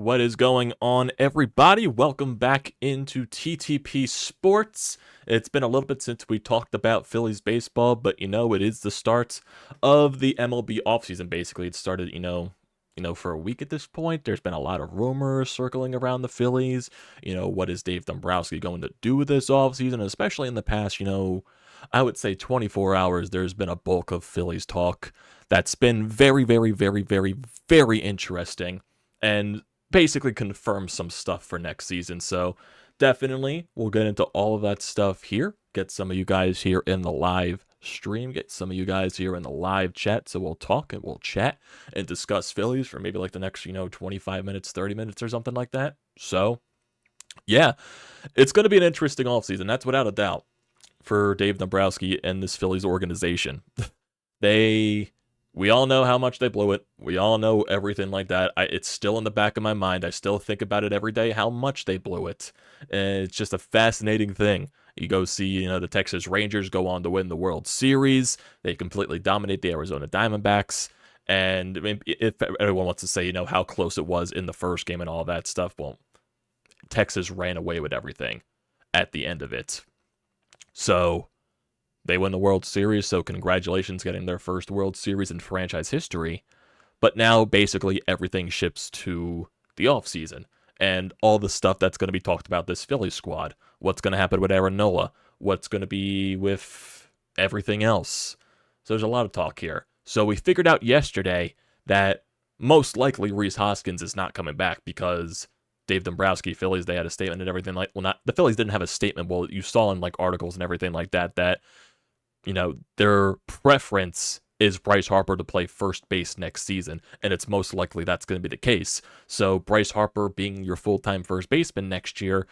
What is going on, everybody? Welcome back into TTP Sports. It's been a little bit since we talked about Phillies baseball, but it is the start of the MLB offseason. Basically, it started, for a week at this point. There's been a lot of rumors circling around the Phillies. What is Dave Dombrowski going to do with this offseason? Especially in the past, I would say 24 hours, there's been a bulk of Phillies talk that's been very, very, very, very, very interesting and basically confirms some stuff for next season. So definitely we'll get into all of that stuff here. Get some of you guys here in the live stream. Get some of you guys here in the live chat. So we'll talk and we'll chat and discuss Phillies for maybe like the next, 25 minutes, 30 minutes or something like that. So yeah, it's going to be an interesting offseason. That's without a doubt for Dave Dombrowski and this Phillies organization. We all know how much they blew it. We all know everything like that. It's still in the back of my mind. I still think about it every day, how much they blew it. And it's just a fascinating thing. You go see, the Texas Rangers go on to win the World Series. They completely dominate the Arizona Diamondbacks. And I mean, if everyone wants to say, how close it was in the first game and all that stuff, well, Texas ran away with everything at the end of it. So they win the World Series, so congratulations getting their first World Series in franchise history. But now basically everything shifts to the offseason and all the stuff that's going to be talked about this Phillies squad. What's going to happen with Nola? What's going to be with everything else? So there's a lot of talk here. So we figured out yesterday that most likely Rhys Hoskins is not coming back because Dave Dombrowski, Phillies, they had a statement and everything the Phillies didn't have a statement. Well, you saw in articles and everything like that, their preference is Bryce Harper to play first base next season, and it's most likely that's going to be the case. So Bryce Harper being your full-time first baseman next year,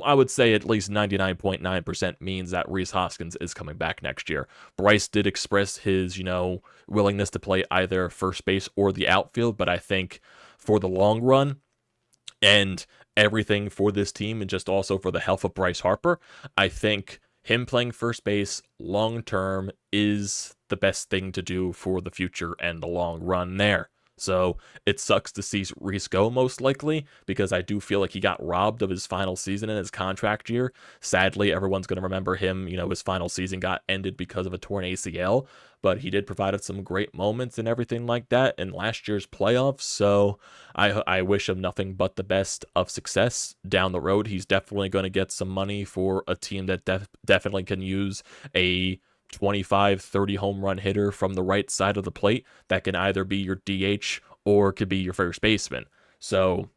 I would say at least 99.9% means that Rhys Hoskins is coming back next year. Bryce did express his, willingness to play either first base or the outfield, but I think for the long run, and everything for this team, and just also for the health of Bryce Harper, I think him playing first base long-term is the best thing to do for the future and the long run there. So it sucks to see Rhys go most likely because I do feel like he got robbed of his final season in his contract year. Sadly, everyone's going to remember him, his final season got ended because of a torn ACL, but he did provide us some great moments and everything like that in last year's playoffs. So I wish him nothing but the best of success down the road. He's definitely going to get some money for a team that definitely can use a 25, 30 home run hitter from the right side of the plate that can either be your DH or could be your first baseman. So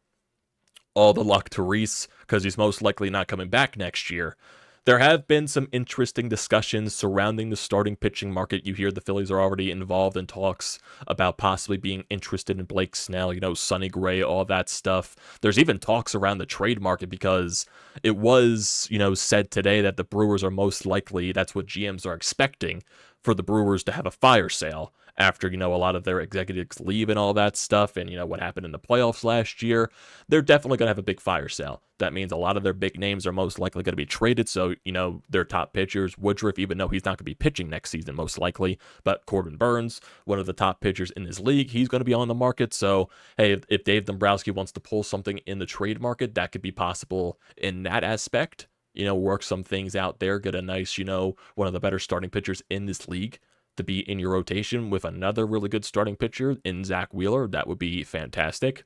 all the luck to Rhys because he's most likely not coming back next year. There have been some interesting discussions surrounding the starting pitching market. You hear the Phillies are already involved in talks about possibly being interested in Blake Snell, Sonny Gray, all that stuff. There's even talks around the trade market because it was, said today that the Brewers are most likely, that's what GMs are expecting, for the Brewers to have a fire sale after, a lot of their executives leave and all that stuff and, what happened in the playoffs last year. They're definitely going to have a big fire sale. That means a lot of their big names are most likely going to be traded. So, their top pitchers, Woodruff, even though he's not going to be pitching next season, most likely, but Corbin Burns, one of the top pitchers in this league, he's going to be on the market. So, hey, if Dave Dombrowski wants to pull something in the trade market, that could be possible in that aspect. Work some things out there, get a nice, one of the better starting pitchers in this league to be in your rotation with another really good starting pitcher in Zack Wheeler. That would be fantastic.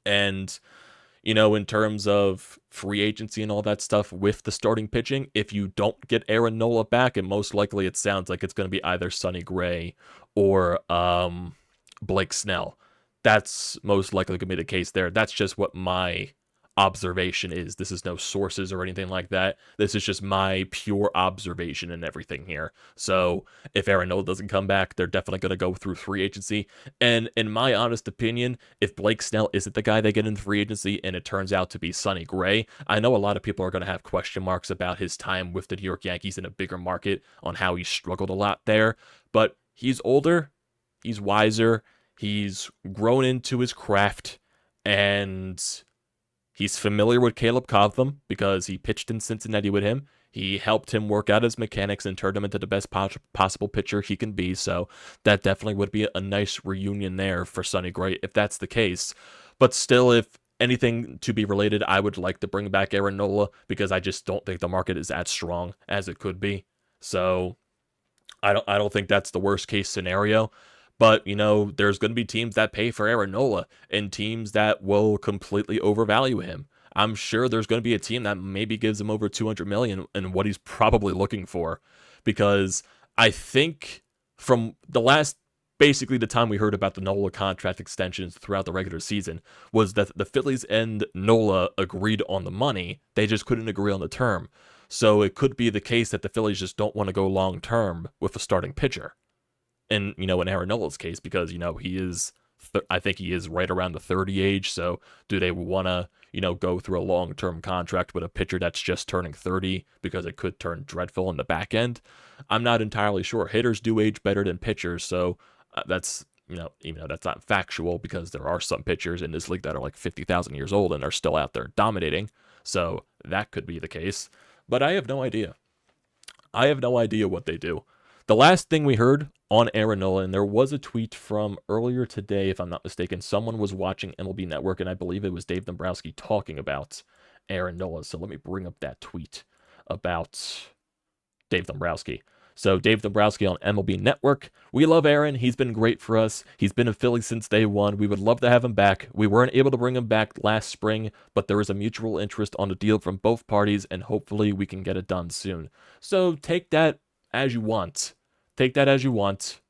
And, in terms of free agency and all that stuff with the starting pitching, if you don't get Nola back, and most likely it sounds like it's going to be either Sonny Gray or Blake Snell. That's most likely going to be the case there. That's just what my observation is. This is no sources or anything like that. This is just my pure observation and everything here. So if Nola doesn't come back, they're definitely going to go through free agency. And in my honest opinion, if Blake Snell isn't the guy they get in free agency and it turns out to be Sonny Gray, I know a lot of people are going to have question marks about his time with the New York Yankees in a bigger market on how he struggled a lot there, but he's older, he's wiser, he's grown into his craft, and he's familiar with Caleb Cotham because he pitched in Cincinnati with him. He helped him work out his mechanics and turned him into the best possible pitcher he can be. So that definitely would be a nice reunion there for Sonny Gray if that's the case. But still, if anything to be related, I would like to bring back Aaron Nola because I just don't think the market is as strong as it could be. So I don't think that's the worst case scenario. But, there's going to be teams that pay for Aaron Nola and teams that will completely overvalue him. I'm sure there's going to be a team that maybe gives him over 200 million in what he's probably looking for, because I think from basically the time we heard about the Nola contract extensions throughout the regular season was that the Phillies and Nola agreed on the money. They just couldn't agree on the term. So it could be the case that the Phillies just don't want to go long term with a starting pitcher. And, in Aaron Nola's case, because, he is, I think he is right around the 30 age. So do they want to, go through a long-term contract with a pitcher that's just turning 30 because it could turn dreadful in the back end? I'm not entirely sure. Hitters do age better than pitchers. So that's, even though that's not factual, because there are some pitchers in this league that are like 50,000 years old and are still out there dominating. So that could be the case. But I have no idea. I have no idea what they do. The last thing we heard on Aaron Nola, and there was a tweet from earlier today, if I'm not mistaken, someone was watching MLB Network, and I believe it was Dave Dombrowski talking about Aaron Nola. So let me bring up that tweet about Dave Dombrowski. So Dave Dombrowski on MLB Network: "We love Aaron. He's been great for us. He's been a Philly since day one. We would love to have him back. We weren't able to bring him back last spring, but there is a mutual interest on the deal from both parties, and hopefully we can get it done soon." So take that as you want. Take that as you want.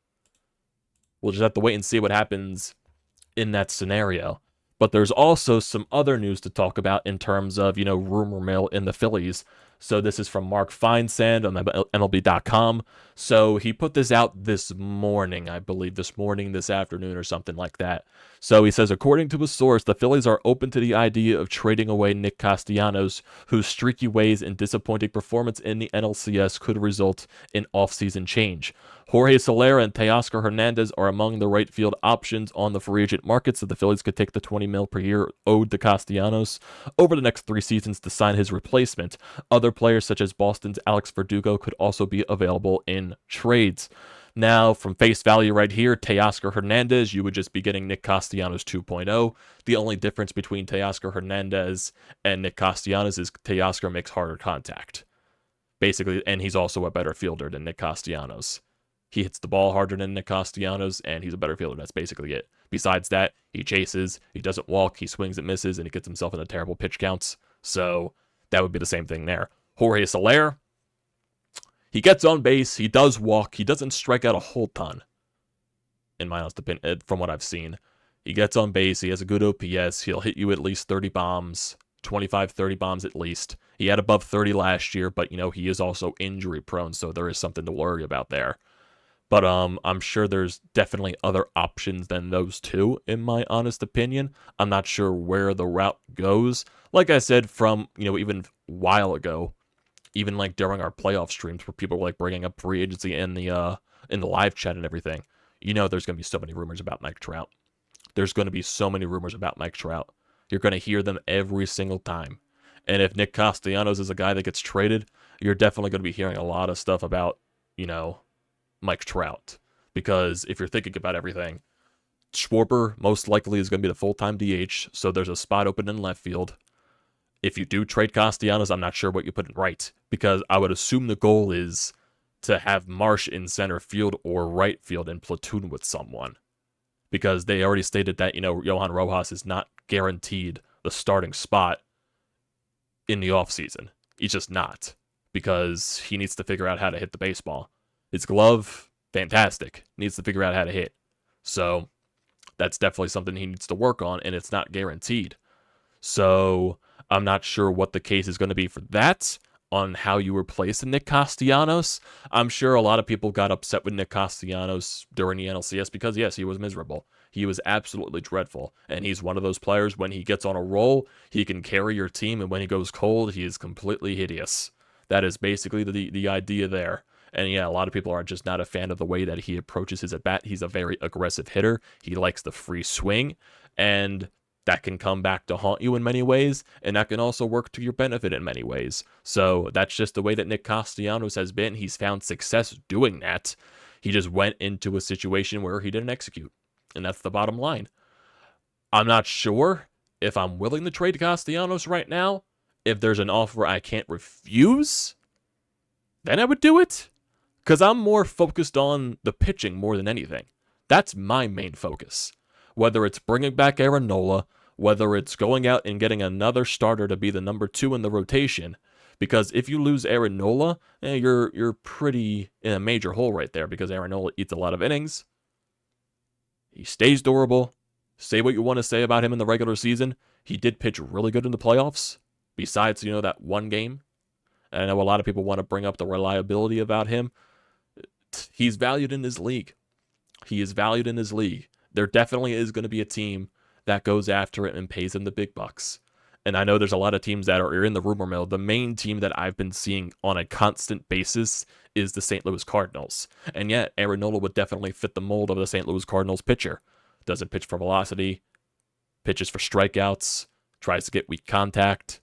We'll just have to wait and see what happens in that scenario. But there's also some other news to talk about in terms of, rumor mill in the Phillies. So this is from Mark Feinsand on MLB.com. So he put this out this morning, I believe, this afternoon or something like that. So he says, according to a source, the Phillies are open to the idea of trading away Nick Castellanos, whose streaky ways and disappointing performance in the NLCS could result in offseason change. Jorge Soler and Teoscar Hernandez are among the right field options on the free agent market, so the Phillies could take the $20 million per year owed to Castellanos over the next 3 seasons to sign his replacement. Other players such as Boston's Alex Verdugo could also be available in trades. Now, from face value right here, Teoscar Hernandez, you would just be getting Nick Castellanos 2.0. The only difference between Teoscar Hernandez and Nick Castellanos is Teoscar makes harder contact, basically, and he's also a better fielder than Nick Castellanos. He hits the ball harder than Nick Castellanos, and he's a better fielder. That's basically it. Besides that, he chases, he doesn't walk, he swings and misses, and he gets himself into terrible pitch counts. So that would be the same thing there. Jorge Soler, he gets on base, he does walk, he doesn't strike out a whole ton, in my honest opinion, from what I've seen. He gets on base, he has a good OPS, he'll hit you at least 30 bombs, 25, 30 bombs at least. He had above 30 last year, but, he is also injury prone, so there is something to worry about there. But I'm sure there's definitely other options than those two, in my honest opinion. I'm not sure where the route goes. Like I said, from, even a while ago, even like during our playoff streams where people were like bringing up free agency in the live chat and everything, there's going to be so many rumors about Mike Trout. There's going to be so many rumors about Mike Trout. You're going to hear them every single time. And if Nick Castellanos is a guy that gets traded, you're definitely going to be hearing a lot of stuff about, Mike Trout. Because if you're thinking about everything, Schwarber most likely is going to be the full-time DH, so there's a spot open in left field. If you do trade Castellanos, I'm not sure what you put in right, because I would assume the goal is to have Marsh in center field or right field and platoon with someone. Because they already stated that, Johan Rojas is not guaranteed the starting spot in the offseason. He's just not, because he needs to figure out how to hit the baseball. His glove, fantastic. Needs to figure out how to hit. So that's definitely something he needs to work on, and it's not guaranteed. So I'm not sure what the case is going to be for that, on how you replace Nick Castellanos. I'm sure a lot of people got upset with Nick Castellanos during the NLCS because, yes, he was miserable. He was absolutely dreadful, and he's one of those players, when he gets on a roll, he can carry your team, and when he goes cold, he is completely hideous. That is basically the idea there. And yeah, a lot of people are just not a fan of the way that he approaches his at-bat. He's a very aggressive hitter. He likes the free swing, and that can come back to haunt you in many ways, and that can also work to your benefit in many ways. So that's just the way that Nick Castellanos has been. He's found success doing that. He just went into a situation where he didn't execute, and that's the bottom line. I'm not sure if I'm willing to trade Castellanos right now. If there's an offer I can't refuse, then I would do it. Because I'm more focused on the pitching more than anything. That's my main focus. Whether it's bringing back Nola, whether it's going out and getting another starter to be the number 2 in the rotation. Because if you lose Nola, you're pretty in a major hole right there, because Nola eats a lot of innings. He stays durable. Say what you want to say about him in the regular season. He did pitch really good in the playoffs, besides, that one game. And I know a lot of people want to bring up the reliability about him. He's valued in his league. He is valued in his league. There definitely is going to be a team that goes after it and pays him the big bucks. And I know there's a lot of teams that are in the rumor mill. The main team that I've been seeing on a constant basis is the St. Louis Cardinals. And yet, Nola would definitely fit the mold of the St. Louis Cardinals pitcher. Doesn't pitch for velocity, pitches for strikeouts, tries to get weak contact,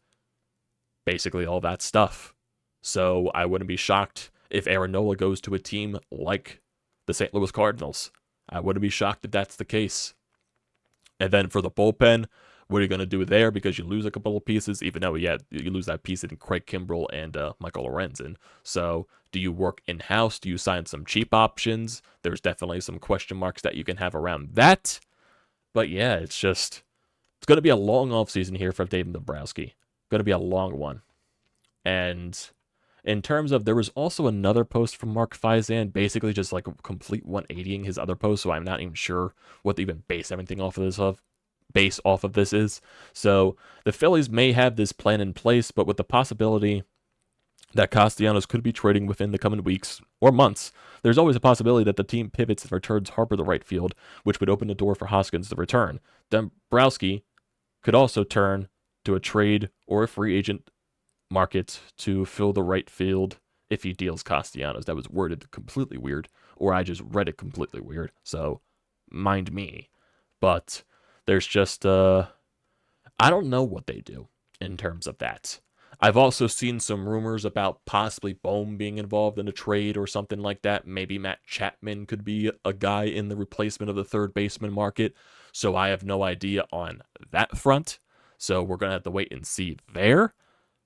basically all that stuff. So I wouldn't be shocked if Nola goes to a team like the St. Louis Cardinals. I wouldn't be shocked if that's the case. And then for the bullpen, what are you going to do there? Because you lose a couple of pieces, even though, you lose that piece in Craig Kimbrell and Michael Lorenzen. So do you work in-house? Do you sign some cheap options? There's definitely some question marks that you can have around that. But yeah, it's going to be a long offseason here for Dave Dombrowski. Going to be a long one. And in terms of, there was also another post from Mark Faizan, basically just like a complete 180ing his other post, so I'm not even sure what to even base everything off of this is. So the Phillies may have this plan in place, but with the possibility that Castellanos could be trading within the coming weeks or months, there's always a possibility that the team pivots and returns Harper to right field, which would open the door for Hoskins to return. Dombrowski could also turn to a trade or a free agent market to fill the right field if he deals Castellanos. That was worded completely weird, or I just read it completely weird, so mind me. But there's just, I don't know what they do in terms of that. I've also seen some rumors about possibly Bohm being involved in a trade or something like that. Maybe Matt Chapman could be a guy in the replacement of the third baseman market. So I have no idea on that front. So we're going to have to wait and see there.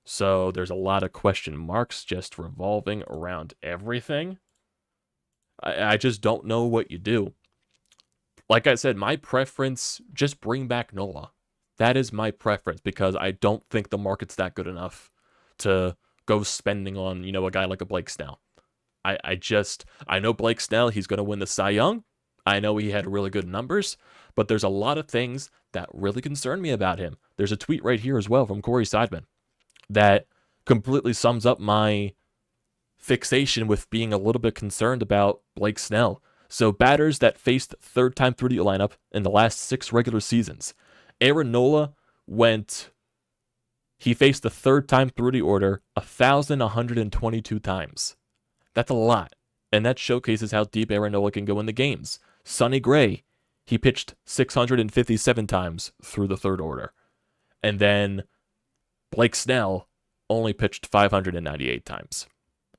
So there's a lot of question marks just revolving around everything. I just don't know what you do. Like I said, my preference, just bring back Nola. That is my preference, because I don't think the market's that good enough to go spending on, a guy like a Blake Snell. I know Blake Snell, he's going to win the Cy Young. I know he had really good numbers, but there's a lot of things that really concern me about him. There's a tweet right here as well from Corey Seidman that completely sums up my fixation with being a little bit concerned about Blake Snell. So batters that faced third time through the lineup in the last 6 regular seasons. Nola he faced the third time through the order 1,122 times. That's a lot. And that showcases how deep Nola can go in the games. Sonny Gray, he pitched 657 times through the third order. And then Blake Snell only pitched 598 times.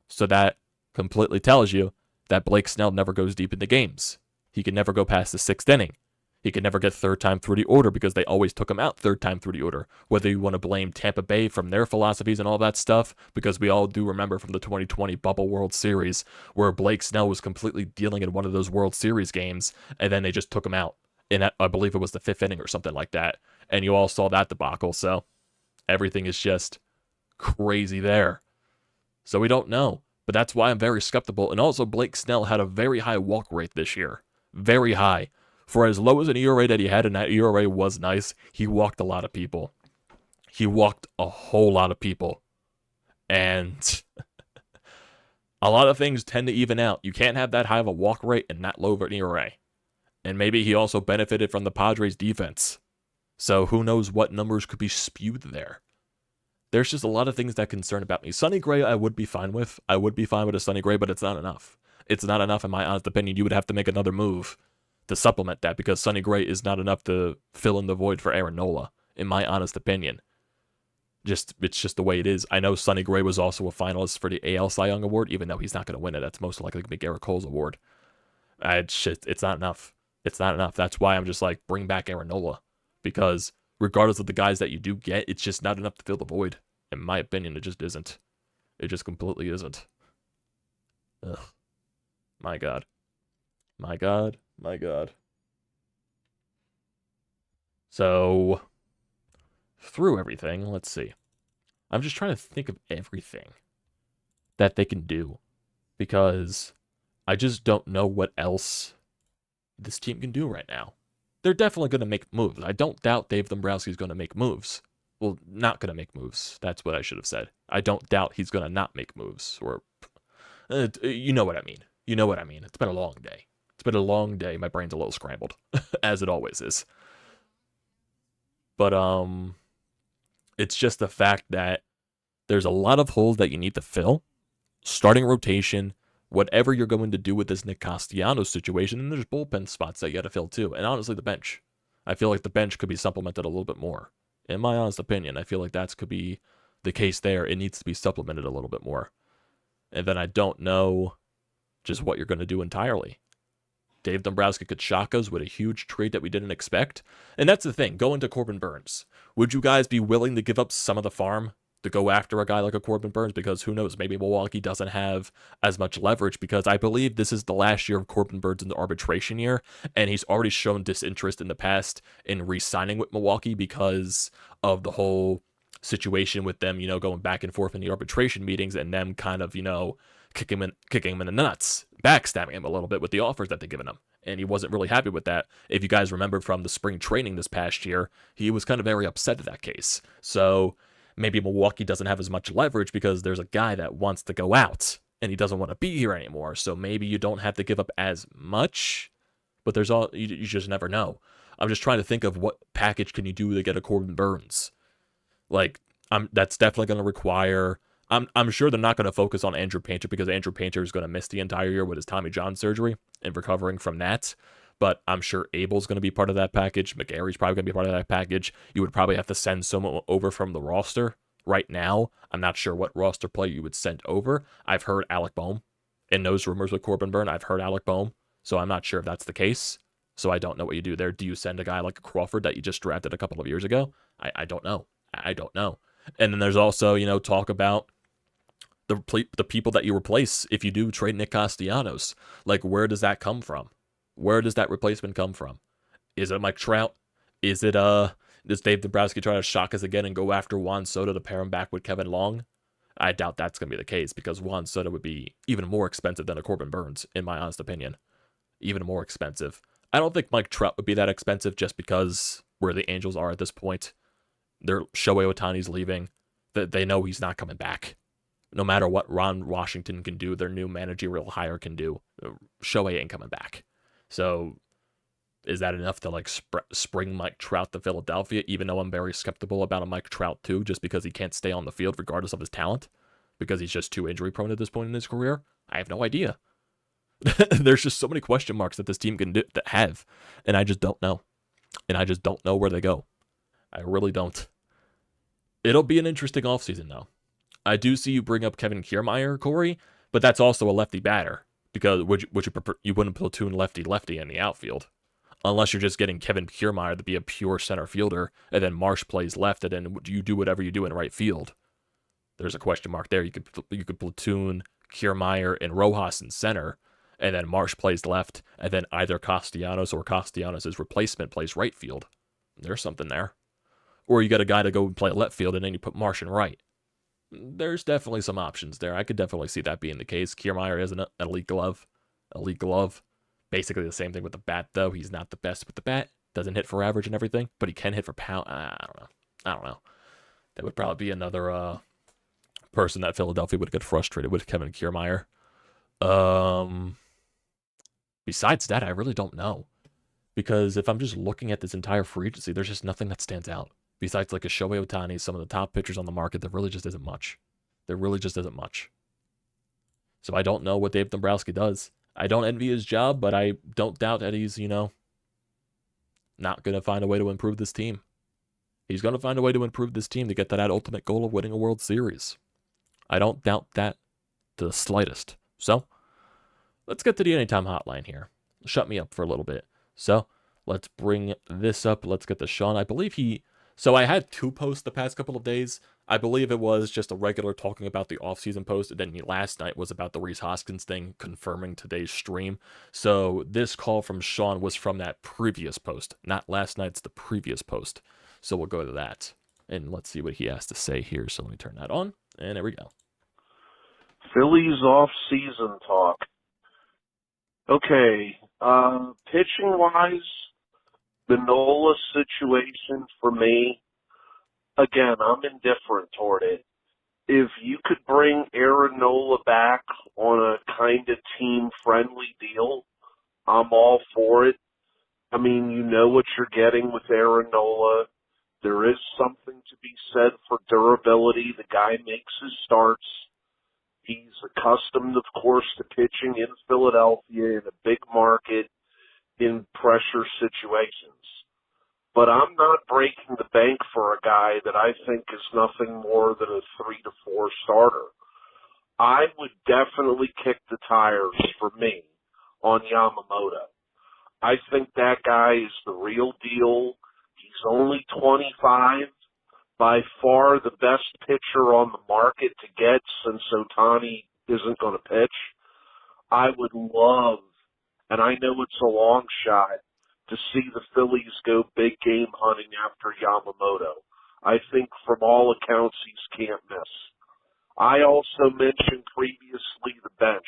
So that completely tells you that Blake Snell never goes deep into games. He can never go past the 6th inning. He could never get third time through the order because they always took him out third time through the order. Whether you want to blame Tampa Bay from their philosophies and all that stuff, because we all do remember from the 2020 Bubble World Series where Blake Snell was completely dealing in one of those World Series games, and then they just took him out. And I believe it was the 5th inning or something like that. And you all saw that debacle, so everything is just crazy there. So we don't know. But that's why I'm very skeptical. And also, Blake Snell had a very high walk rate this year. Very high. For as low as an ERA that he had, and that ERA was nice, he walked a lot of people. He walked a whole lot of people. And a lot of things tend to even out. You can't have that high of a walk rate and that low of an ERA. And maybe he also benefited from the Padres' defense. So who knows what numbers could be spewed there. There's just a lot of things that concern about me. Sonny Gray, I would be fine with. I would be fine with a Sonny Gray, but it's not enough. It's not enough, in my honest opinion. You would have to make another move to supplement that, because Sonny Gray is not enough to fill in the void for Nola, in my honest opinion. It's just the way it is. I know Sonny Gray was also a finalist for the AL Cy Young Award, even though he's not going to win it. That's most likely going to be Garrett Cole's award. It's not enough. It's not enough. That's why I'm just like, bring back Nola. because regardless of the guys that you do get, it's just not enough to fill the void. In my opinion, it just isn't. It just completely isn't. Ugh. My God. My God. My God. So, through everything, let's see. I'm just trying to think of everything that they can do, because I just don't know what else this team can do right now. They're definitely going to make moves. I don't doubt Dave Dombrowski's going to make moves. Well, not going to make moves. That's what I should have said. I don't doubt he's going to not make moves. Or, you know what I mean. You know what I mean. It's been a long day. It's been a long day. My brain's a little scrambled, as it always is. But, it's just the fact that there's a lot of holes that you need to fill. Starting rotation, whatever you're going to do with this Nick Castellanos situation, and there's bullpen spots that you got to fill too. And honestly, the bench. I feel like the bench could be supplemented a little bit more. In my honest opinion, I feel like that could be the case there. It needs to be supplemented a little bit more. And then I don't know just what you're going to do entirely. Dave Dombrowski could shock us with a huge trade that we didn't expect. And that's the thing, going to Corbin Burnes. Would you guys be willing to give up some of the farm to go after a guy like a Corbin Burnes? Because who knows, maybe Milwaukee doesn't have as much leverage, because I believe this is the last year of Corbin Burnes in the arbitration year, and he's already shown disinterest in the past in re-signing with Milwaukee because of the whole situation with them, going back and forth in the arbitration meetings and them kind of, kicking him in the nuts, backstabbing him a little bit with the offers that they've given him. And he wasn't really happy with that. If you guys remember from the spring training this past year, he was kind of very upset at that case. So maybe Milwaukee doesn't have as much leverage because there's a guy that wants to go out and he doesn't want to be here anymore. So maybe you don't have to give up as much, but you just never know. I'm just trying to think of what package can you do to get a Corbin Burnes. Like, that's definitely going to require. I'm sure they're not going to focus on Andrew Painter, because Andrew Painter is going to miss the entire year with his Tommy John surgery and recovering from that. But I'm sure Abel's going to be part of that package. McGarry's probably going to be part of that package. You would probably have to send someone over from the roster. Right now, I'm not sure what roster player you would send over. I've heard Alec Boehm. In those rumors with Corbin Burnes, I've heard Alec Boehm. So I'm not sure if that's the case. So I don't know what you do there. Do you send a guy like Crawford that you just drafted a couple of years ago? I don't know. I don't know. And then there's also, talk about the people that you replace if you do trade Nick Castellanos. Like, where does that come from? Where does that replacement come from? Is it Mike Trout? Is it does Dave Dombrowski try to shock us again and go after Juan Soto to pair him back with Kevin Long? I doubt that's going to be the case, because Juan Soto would be even more expensive than a Corbin Burnes, in my honest opinion. Even more expensive. I don't think Mike Trout would be that expensive, just because where the Angels are at this point. Shohei Ohtani's leaving. They know he's not coming back. No matter what Ron Washington can do, their new managerial hire can do, Shohei ain't coming back. So is that enough to spring Mike Trout to Philadelphia, even though I'm very skeptical about a Mike Trout too, just because he can't stay on the field regardless of his talent, because he's just too injury prone at this point in his career? I have no idea. There's just so many question marks that this team can have, and I just don't know. And I just don't know where they go. I really don't. It'll be an interesting offseason, though. I do see you bring up Kevin Kiermaier, Corey, but that's also a lefty batter, because you wouldn't platoon lefty in the outfield, unless you're just getting Kevin Kiermaier to be a pure center fielder, and then Marsh plays left, and then you do whatever you do in right field. There's a question mark there. You could platoon Kiermaier and Rojas in center, and then Marsh plays left, and then either Castellanos or Castellanos' replacement plays right field. There's something there. Or you got a guy to go and play left field, and then you put Marsh in right. There's definitely some options there. I could definitely see that being the case. Kiermaier is an elite glove. Elite glove. Basically the same thing with the bat, though. He's not the best with the bat. Doesn't hit for average and everything, but he can hit for pound. I don't know. That would probably be another person that Philadelphia would get frustrated with, Kevin Kiermaier. Besides that, I really don't know. Because if I'm just looking at this entire free agency, there's just nothing that stands out. Besides like a Shohei Ohtani, some of the top pitchers on the market, there really just isn't much. There really just isn't much. So I don't know what Dave Dombrowski does. I don't envy his job, but I don't doubt that he's, not going to find a way to improve this team. He's going to find a way to improve this team to get to that ultimate goal of winning a World Series. I don't doubt that to the slightest. So, let's get to the Anytime Hotline here. Shut me up for a little bit. So, Let's bring this up. Let's get to Sean. I believe so I had 2 posts the past couple of days. I believe it was just a regular talking about the offseason post, and then last night was about the Rhys Hoskins thing, confirming today's stream. So this call from Sean was from that previous post, not last night's, the previous post. So we'll go to that, and let's see what he has to say here. So let me turn that on, and there we go. Phillies off-season talk. Okay, pitching-wise, the Nola situation for me, again, I'm indifferent toward it. If you could bring Aaron Nola back on a kind of team-friendly deal, I'm all for it. I mean, you know what you're getting with Aaron Nola. There is something to be said for durability. The guy makes his starts. He's accustomed, of course, to pitching in Philadelphia in a big market in pressure situations. But I'm not breaking the bank for a guy that I think is nothing more than a 3 to 4 starter. I would definitely kick the tires for me on Yamamoto. I think that guy is the real deal. He's only 25, by far the best pitcher on the market to get since Ohtani isn't going to pitch. I would love, and I know it's a long shot, to see the Phillies go big game hunting after Yamamoto. I think from all accounts he's can't miss. I also mentioned previously the bench.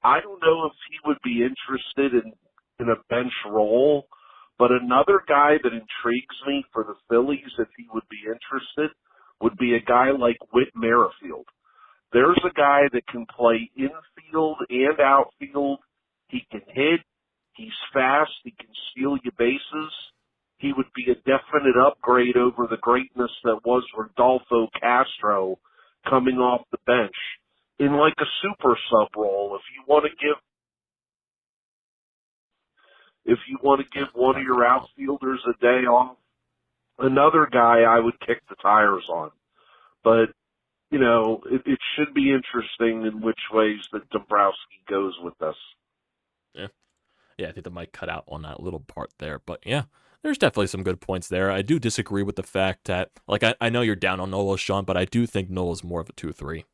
I don't know if he would be interested in a bench role, but another guy that intrigues me for the Phillies, if he would be interested, would be a guy like Whit Merrifield. There's a guy that can play infield and outfield. He can hit. He's fast. He can steal your bases. He would be a definite upgrade over the greatness that was Rodolfo Castro coming off the bench in like a super sub role. If you want to give one of your outfielders a day off, another guy I would kick the tires on. But, you know, it should be interesting in which ways that Dombrowski goes with this. Yeah, I think the mic cut out on that little part there. But yeah, there's definitely some good points there. I do disagree with the fact that, like, I know you're down on Nola, Sean, but I do think Nola's more of a 2-3.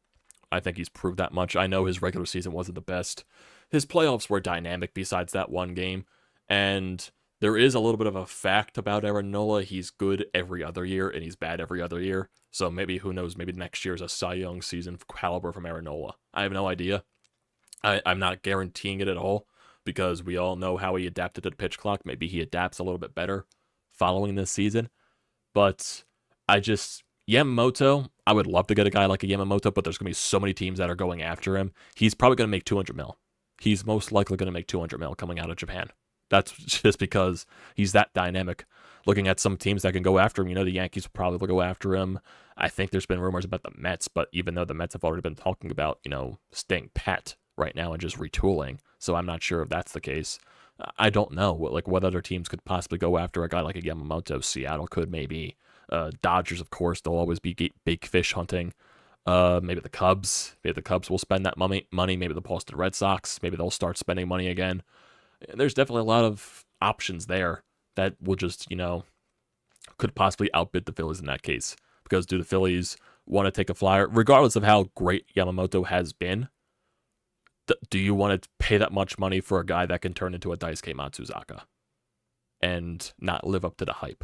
I think he's proved that much. I know his regular season wasn't the best. His playoffs were dynamic besides that one game. And there is a little bit of a fact about Aaron Nola. He's good every other year, and he's bad every other year. So maybe, who knows, maybe next year is a Cy Young season caliber from Aaron Nola. I have no idea. I'm not guaranteeing it at all, because we all know how he adapted to the pitch clock. Maybe he adapts a little bit better following this season. But Yamamoto, I would love to get a guy like a Yamamoto, but there's going to be so many teams that are going after him. He's probably going to make 200 mil. He's most likely going to make 200 mil coming out of Japan. That's just because he's that dynamic. Looking at some teams that can go after him, the Yankees will probably go after him. I think there's been rumors about the Mets, but even though the Mets have already been talking about, staying pat right now and just retooling, so I'm not sure if that's the case. I don't know what other teams could possibly go after a guy like a Yamamoto. Seattle could, maybe. Dodgers, of course, they'll always be big fish hunting. Maybe the Cubs. Maybe the Cubs will spend that money. Maybe the Boston Red Sox. Maybe they'll start spending money again. There's definitely a lot of options there that will just, could possibly outbid the Phillies in that case. Because do the Phillies want to take a flyer? Regardless of how great Yamamoto has been, do you want to pay that much money for a guy that can turn into a Daisuke Matsuzaka and not live up to the hype?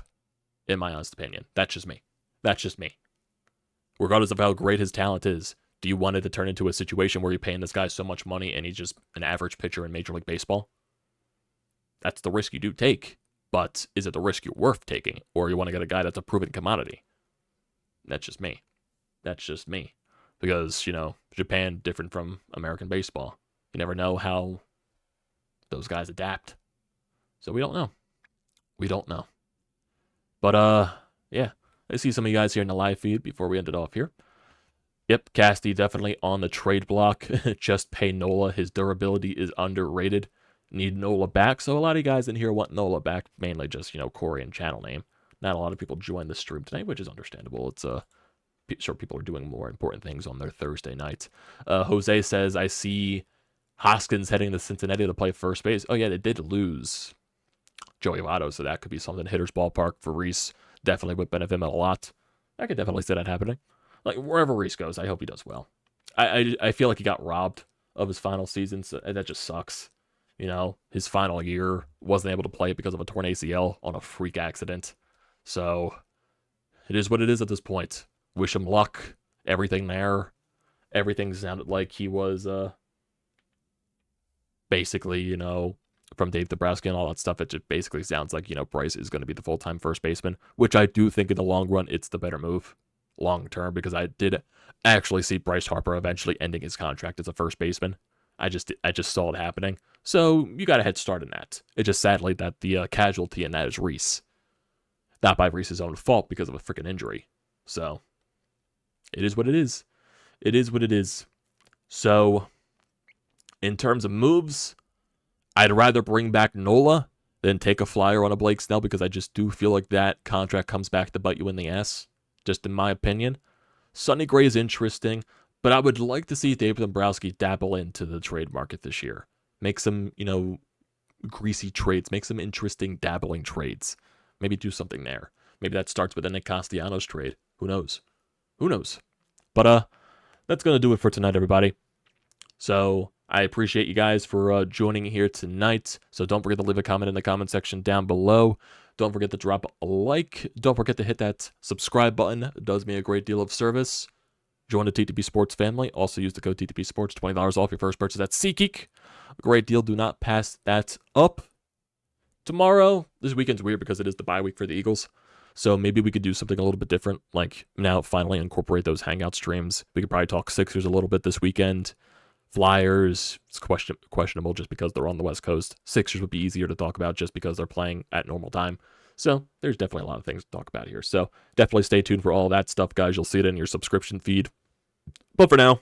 In my honest opinion. That's just me. Regardless of how great his talent is, do you want it to turn into a situation where you're paying this guy so much money and he's just an average pitcher in Major League Baseball? That's the risk you do take. But is it the risk you're worth taking? Or you want to get a guy that's a proven commodity? That's just me. Because, Japan, different from American baseball. You never know how those guys adapt. So we don't know. But, yeah. I see some of you guys here in the live feed before we end it off here. Yep, Casty definitely on the trade block. Just pay Nola. His durability is underrated. Need Nola back. So a lot of you guys in here want Nola back. Mainly just, Korean channel name. Not a lot of people join the stream tonight, which is understandable. It's, sure, people are doing more important things on their Thursday nights. Jose says, I see Hoskins heading to Cincinnati to play first base. Oh, yeah, they did lose Joey Votto, so that could be something. Hitter's ballpark for Rhys definitely would benefit him a lot. I could definitely see that happening. Like, wherever Rhys goes, I hope he does well. I feel like he got robbed of his final season, so, and that just sucks. You know, his final year wasn't able to play because of a torn ACL on a freak accident. So, it is what it is at this point. Wish him luck. Everything there. Everything sounded like he was, basically, you know, from Dave Dombrowski and all that stuff, it just basically sounds like, you know, Bryce is going to be the full-time first baseman, which I do think in the long run, it's the better move long term, because I did actually see Bryce Harper eventually ending his contract as a first baseman. I just saw it happening. So you got a head start in that. It's just sadly that the casualty in that is Rhys. Not by Rhys' own fault because of a freaking injury. So it is what it is. It is what it is. So in terms of moves, I'd rather bring back Nola than take a flyer on a Blake Snell, because I just do feel like that contract comes back to bite you in the ass, just in my opinion. Sonny Gray is interesting, but I would like to see Dave Dombrowski dabble into the trade market this year. Make some, you know, greasy trades. Make some interesting dabbling trades. Maybe do something there. Maybe that starts with a Nick Castellanos trade. Who knows? Who knows? But that's going to do it for tonight, everybody. So I appreciate you guys for joining here tonight. So don't forget to leave a comment in the comment section down below. Don't forget to drop a like. Don't forget to hit that subscribe button. It does me a great deal of service. Join the TTP Sports family. Also use the code TTP Sports, $20 off your first purchase at SeatGeek. A great deal. Do not pass that up. Tomorrow, this weekend's weird because it is the bye week for the Eagles. So maybe we could do something a little bit different. Like now finally incorporate those hangout streams. We could probably talk Sixers a little bit this weekend. Flyers, it's questionable just because they're on the West Coast. Sixers would be easier to talk about just because they're playing at normal time. So there's definitely a lot of things to talk about here. So definitely stay tuned for all that stuff, guys. You'll see it in your subscription feed. But for now,